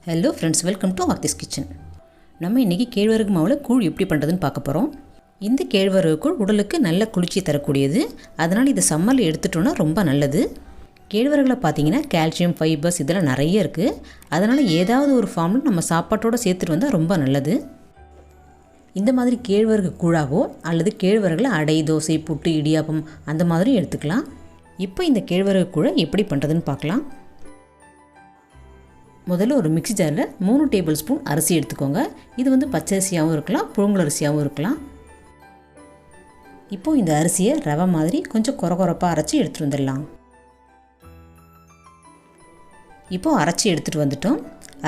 Hello friends, welcome to Aarthi's kitchen. நம்ம இன்றைக்கி கேழ்வரகு மாவில் கூழ் எப்படி பண்ணுறதுன்னு பார்க்க போகிறோம். இந்த கேழ்வரகு கூழ் உடலுக்கு நல்ல குளிர்ச்சி தரக்கூடியது. அதனால் இதை சம்மரில் எடுத்துட்டோன்னா ரொம்ப நல்லது. கேழ்வரகுல பார்த்தீங்கன்னா கால்சியம், ஃபைபர்ஸ் இதெல்லாம் நிறைய இருக்குது. அதனால் ஏதாவது ஒரு ஃபார்மில் நம்ம சாப்பாட்டோடு சேர்த்துட்டு வந்தால் ரொம்ப நல்லது. இந்த மாதிரி கேழ்வரகு கூழாவோ அல்லது கேழ்வரகுல அடை, தோசை, புட்டு, இடியாப்பம் அந்த மாதிரியும் எடுத்துக்கலாம். இப்போ இந்த கேழ்வரகு கூழை எப்படி பண்ணுறதுன்னு பார்க்கலாம். முதல்ல ஒரு மிக்ஸி ஜாரில் 3 டேபிள் ஸ்பூன் அரிசி எடுத்துக்கோங்க. இது பச்சரிசியாகவும் இருக்கலாம், புழுங்கல் அரிசியாகவும் இருக்கலாம். இப்போது இந்த அரிசியை ரவை மாதிரி கொஞ்சம் கொரகொரப்பாக அரைச்சி எடுத்துகிட்டு வந்துடலாம். இப்போது அரைச்சி எடுத்துகிட்டு வந்துட்டோம்.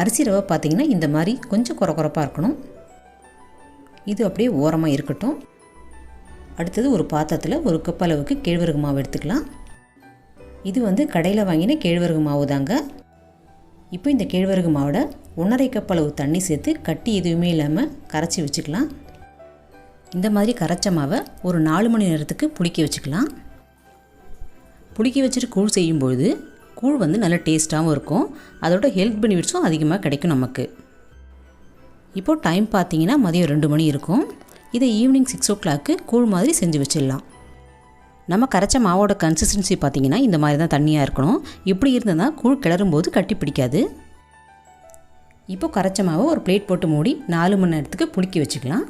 அரிசி ரவை பார்த்திங்கன்னா இந்த மாதிரி கொஞ்சம் கொரகொரப்பாக இருக்கணும். இது அப்படியே ஓரமாக இருக்கட்டும். அடுத்தது ஒரு பாத்திரத்தில் 1 கப் அளவுக்கு கேழ்வரகு மாவு எடுத்துக்கலாம். இது கடையில் வாங்கின கேழ்வரகு மாவு தாங்க. இப்போ இந்த கேழ்வரகு மாவோட 1.5 கப் அளவு தண்ணி சேர்த்து கட்டி எதுவுமே இல்லாமல் கரைச்சி வச்சுக்கலாம். இந்த மாதிரி கரைச்ச மாவை ஒரு 4 மணி நேரத்துக்கு புளிக்க வச்சுக்கலாம். புளிக்க வச்சுட்டு கூழ் செய்யும்பொழுது கூழ் நல்ல டேஸ்ட்டாகவும் இருக்கும். அதோட ஹெல்த் பெனிஃபிட்ஸும் அதிகமாக கிடைக்கும் நமக்கு. இப்போது டைம் பார்த்தீங்கன்னா மதியம் 2 மணி இருக்கும். இதை ஈவினிங் 6 o'clock கூழ் மாதிரி செஞ்சு வச்சிடலாம். நம்ம கரைச்ச மாவோட கன்சிஸ்டன்சி பார்த்திங்கன்னா இந்த மாதிரி தான் தண்ணியாக இருக்கணும். இப்படி இருந்தால் தான் கூழ் கிளறும்போது கட்டி பிடிக்காது. இப்போ கரைச்ச மாவை ஒரு பிளேட் போட்டு மூடி 4 மணி நேரத்துக்கு புளிக்க வச்சுக்கலாம்.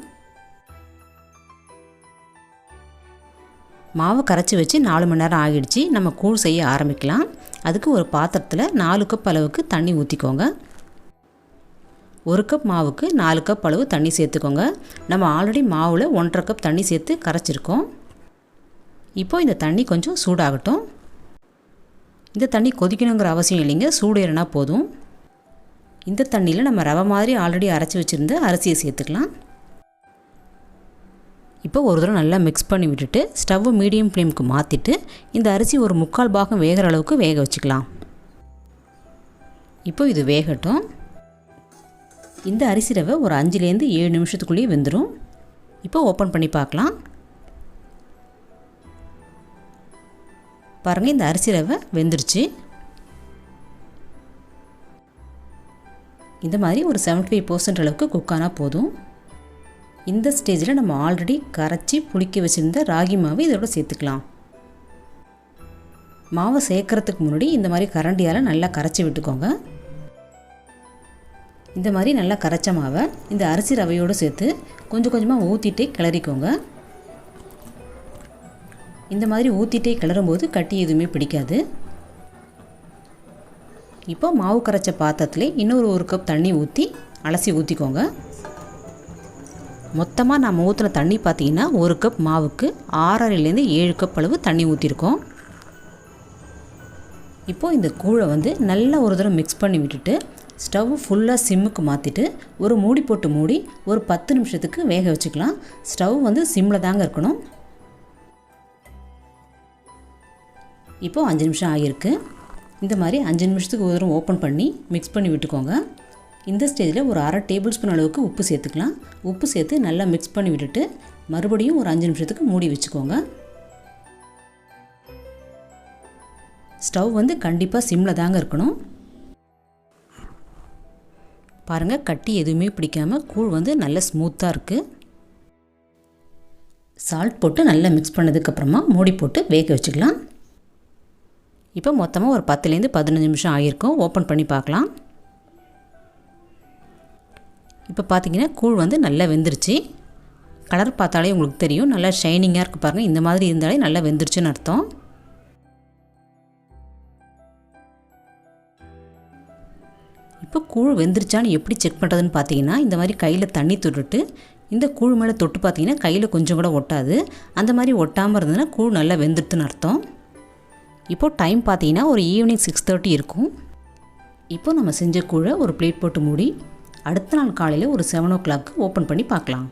மாவு கரைச்சி வச்சு 4 மணி நேரம் ஆகிடுச்சு. நம்ம கூழ் செய்ய ஆரம்பிக்கலாம். அதுக்கு ஒரு பாத்திரத்தில் 4 கப் அளவுக்கு தண்ணி ஊற்றிக்கோங்க. 1 கப் மாவுக்கு 4 கப் அளவு தண்ணி சேர்த்துக்கோங்க. நம்ம ஆல்ரெடி மாவில் 1.5 கப் தண்ணி சேர்த்து கரைச்சிருக்கோம். இப்போது இந்த தண்ணி கொஞ்சம் சூடாகட்டும். இந்த தண்ணி கொதிக்கணுங்கிற அவசியம் இல்லைங்க, சூடு ஏறினா போதும். இந்த தண்ணியில் நம்ம ரவை மாதிரி ஆல்ரெடி அரைச்சி வச்சுருந்த அரிசியை சேர்த்துக்கலாம். இப்போ ஒரு தடவை நல்லா மிக்ஸ் பண்ணி விட்டுட்டு ஸ்டவ்வை மீடியம் ஃப்ளேமுக்கு மாற்றிட்டு இந்த அரிசி ஒரு 3/4 பாகம் வேகிற அளவுக்கு வேக வச்சுக்கலாம். இப்போ இது வேகட்டும். இந்த அரிசி ரவை ஒரு 5லேருந்து 7 நிமிஷத்துக்குள்ளேயே வெந்துடும். இப்போ ஓப்பன் பண்ணி பார்க்கலாம். பாருங்கள், இந்த அரிசி ரவை வெந்துருச்சு. இந்த மாதிரி ஒரு 75% அளவுக்கு குக்கானால் போதும். இந்த ஸ்டேஜில் நம்ம ஆல்ரெடி கரைச்சி புளிக்க வச்சுருந்த ராகி மாவு இதோட சேர்த்துக்கலாம். மாவை சேர்க்குறதுக்கு முன்னாடி இந்த மாதிரி கரண்டியால் நல்லா கரைச்சி விட்டுக்கோங்க. இந்த மாதிரி நல்லா கரைச்ச மாவை இந்த அரிசி ரவையோடு சேர்த்து கொஞ்சம் கொஞ்சமாக ஊற்றிட்டே கிளறிக்கோங்க. இந்த மாதிரி ஊற்றிட்டே கிளறும்போது கட்டி எதுவுமே பிடிக்காது. இப்போ மாவு கரைச்ச பாத்திரத்தில் இன்னொரு 1 கப் தண்ணி ஊற்றி அலசி ஊற்றிக்கோங்க. மொத்தமாக நம்ம ஊற்றின தண்ணி பார்த்திங்கன்னா 1 கப் மாவுக்கு 6.5லேருந்து 7 கப் அளவு தண்ணி ஊற்றிருக்கோம். இப்போது இந்த கூழை நல்லா ஒரு தடவை மிக்ஸ் பண்ணி விட்டுட்டு ஸ்டவ் ஃபுல்லாக சிம்முக்கு மாற்றிட்டு ஒரு மூடி போட்டு மூடி ஒரு 10 நிமிஷத்துக்கு வேக வச்சுக்கலாம். ஸ்டவ் சிம்மில் தாங்க இருக்கணும். இப்போது 5 நிமிஷம் ஆகியிருக்கு. இந்த மாதிரி 5 நிமிஷத்துக்கு ஒரு தடவை ஓப்பன் பண்ணி மிக்ஸ் பண்ணி விட்டுக்கோங்க. இந்த ஸ்டேஜில் ஒரு 1/2 டேபிள் ஸ்பூன் அளவுக்கு உப்பு சேர்த்துக்கலாம். உப்பு சேர்த்து நல்லா மிக்ஸ் பண்ணி விட்டுட்டு மறுபடியும் ஒரு 5 நிமிஷத்துக்கு மூடி வச்சுக்கோங்க. ஸ்டவ் கண்டிப்பாக சிம்மில் தாங்க இருக்கணும். பாருங்கள், கட்டி எதுவுமே பிடிக்காமல் கூழ் நல்ல ஸ்மூத்தாக இருக்குது. சால்ட் போட்டு நல்லா மிக்ஸ் பண்ணதுக்கப்புறமா மூடி போட்டு வேக வச்சுக்கலாம். இப்போ மொத்தமாக ஒரு 10லேருந்து 15 நிமிஷம் ஆகியிருக்கும். ஓப்பன் பண்ணி பார்க்கலாம். இப்போ பார்த்தீங்கன்னா கூழ் நல்லா வெந்துருச்சு. கலர் பார்த்தாலே உங்களுக்கு தெரியும், நல்லா ஷைனிங்காக இருக்குது. பாருங்கள், இந்த மாதிரி இருந்தாலே நல்லா வெந்துருச்சுன்னு அர்த்தம். இப்போ கூழ் வெந்துருச்சான்னு எப்படி செக் பண்ணுறதுன்னு பார்த்தீங்கன்னா, இந்த மாதிரி கையில் தண்ணி தொட்டுட்டு இந்த கூழ் மேலே தொட்டு பார்த்தீங்கன்னா கையில் கொஞ்சம் கூட ஒட்டாது. அந்த மாதிரி ஒட்டாமல் இருந்ததுன்னா கூழ் நல்லா வெந்துருத்துன்னு அர்த்தம். இப்போது டைம் பார்த்தீங்கன்னா ஒரு ஈவினிங் 6:30 இருக்கும். இப்போ நம்ம செஞ்ச கூழை ஒரு பிளேட் போட்டு மூடி அடுத்த நாள் காலையில் ஒரு 7 o'clock ஓப்பன் பண்ணி பார்க்கலாம்.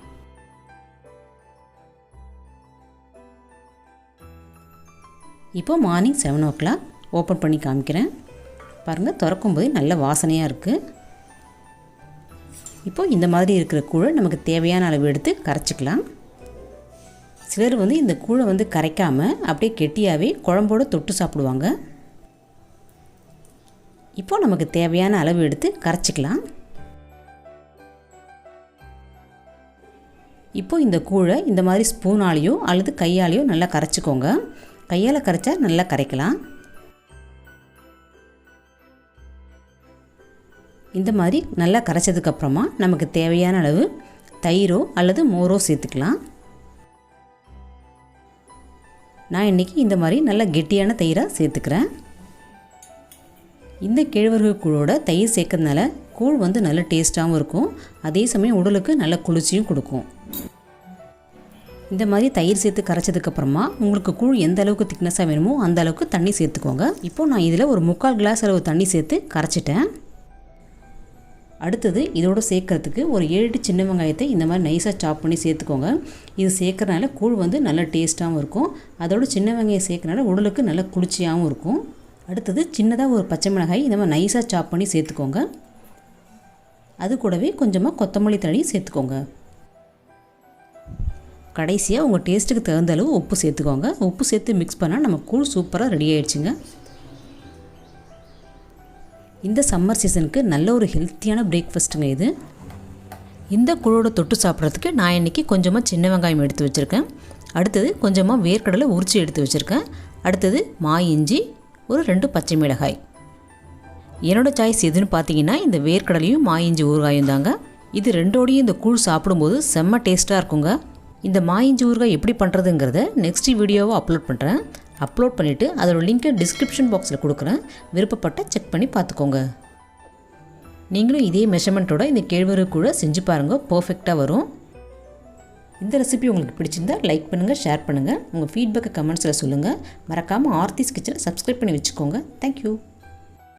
இப்போது மார்னிங் 7 o'clock ஓப்பன் பண்ணி காமிக்கிறேன். பாருங்கள், திறக்கும்போது நல்ல வாசனையாக இருக்குது. இப்போது இந்த மாதிரி இருக்கிற கூழை நமக்கு தேவையான அளவு எடுத்து கரைச்சிக்கலாம். சிலர் இந்த கூழை கரைக்காமல் அப்படியே கெட்டியாகவே குழம்போடு தொட்டு சாப்பிடுவாங்க. இப்போது நமக்கு தேவையான அளவு எடுத்து கரைச்சிக்கலாம். இப்போது இந்த கூழை இந்த மாதிரி ஸ்பூனாலேயோ அல்லது கையாலேயோ நல்லா கரைச்சிக்கோங்க. கையால் கரைச்சா நல்லா கரைக்கலாம். இந்த மாதிரி நல்லா கரைச்சதுக்கப்புறமா நமக்கு தேவையான அளவு தயிரோ அல்லது மோரோ சேர்த்துக்கலாம். நான் இன்றைக்கி இந்த மாதிரி நல்லா கெட்டியான தயிராக சேர்த்துக்கிறேன். இந்த கேழ்வரகு கூழோட தயிர் சேர்க்கறதுனால கூழ் வந்து நல்ல டேஸ்ட்டாகவும் இருக்கும், அதே சமயம் உடலுக்கு நல்ல குளிர்ச்சியும் கொடுக்கும். இந்த மாதிரி தயிர் சேர்த்து கரைச்சதுக்கப்புறமா உங்களுக்கு கூழ் எந்த அளவுக்கு திக்னஸாக வேணுமோ அந்த அளவுக்கு தண்ணி சேர்த்துக்கோங்க. இப்போது நான் இதில் ஒரு 3/4 கிளாஸ் அளவு தண்ணி சேர்த்து கரைச்சிட்டேன். அடுத்தது இதோடு சேர்க்கறதுக்கு ஒரு 7 சின்ன வெங்காயத்தை இந்த மாதிரி நைஸாக சாப் பண்ணி சேர்த்துக்கோங்க. இது சேர்க்கறனால கூழ் வந்து நல்ல டேஸ்ட்டாகவும் இருக்கும், அதோட சின்ன வெங்காயம் சேர்க்கறனால உடலுக்கு நல்ல குளிர்ச்சியாகவும் இருக்கும். அடுத்தது சின்னதாக ஒரு பச்சை மிளகாய் இந்த மாதிரி நைஸாக சாப் பண்ணி சேர்த்துக்கோங்க. அது கூடவே கொஞ்சமாக கொத்தமல்லி தழை சேர்த்துக்கோங்க. கடைசியாக உங்கள் டேஸ்ட்டுக்கு தகுந்த அளவு உப்பு சேர்த்துக்கோங்க. உப்பு சேர்த்து மிக்ஸ் பண்ணால் நம்ம கூழ் சூப்பராக ரெடி ஆகிடுச்சுங்க. இந்த சம்மர் சீசனுக்கு நல்ல ஒரு ஹெல்த்தியான பிரேக்ஃபாஸ்ட்டுங்க இது. இந்த கூழோட தொட்டு சாப்பிட்றதுக்கு நான் இன்றைக்கி கொஞ்சமாக சின்ன வெங்காயம் எடுத்து வச்சுருக்கேன். அடுத்தது கொஞ்சமாக வேர்க்கடலை உரிச்சி எடுத்து வச்சுருக்கேன். அடுத்தது இஞ்சி, ஒரு 2 பச்சை மிளகாய். என்னோடய சாய்ஸ் எதுன்னு பார்த்தீங்கன்னா இந்த வேர்க்கடலையும் இஞ்சி ஊறுகாயும் தாங்க. இது ரெண்டோடையும் இந்த கூழ் சாப்பிடும்போது செம்ம டேஸ்ட்டாக இருக்குங்க. இந்த இஞ்சி ஊறுகாய் எப்படி பண்ணுறதுங்கிறத நெக்ஸ்ட் வீடியோவை அப்லோட் பண்ணிவிட்டு அதோட லிங்க்கை டிஸ்கிரிப்ஷன் பாக்ஸில் கொடுக்குறேன். விருப்பப்பட்ட செக் பண்ணி பார்த்துக்கோங்க. நீங்களும் இதே மெஷர்மெண்ட்டோட இந்த கேழ்வரகு கூழை செஞ்சு பாருங்கள், பர்ஃபெக்டாக வரும். இந்த ரெசிபி உங்களுக்கு பிடிச்சிருந்தா லைக் பண்ணுங்கள், ஷேர் பண்ணுங்கள். உங்கள் ஃபீட்பேக்கை கமெண்ட்ஸில் சொல்லுங்கள். மறக்காமல் ஆர்த்திஸ் கிச்சனை சப்ஸ்கிரைப் பண்ணி வச்சுக்கோங்க. தேங்க்யூ.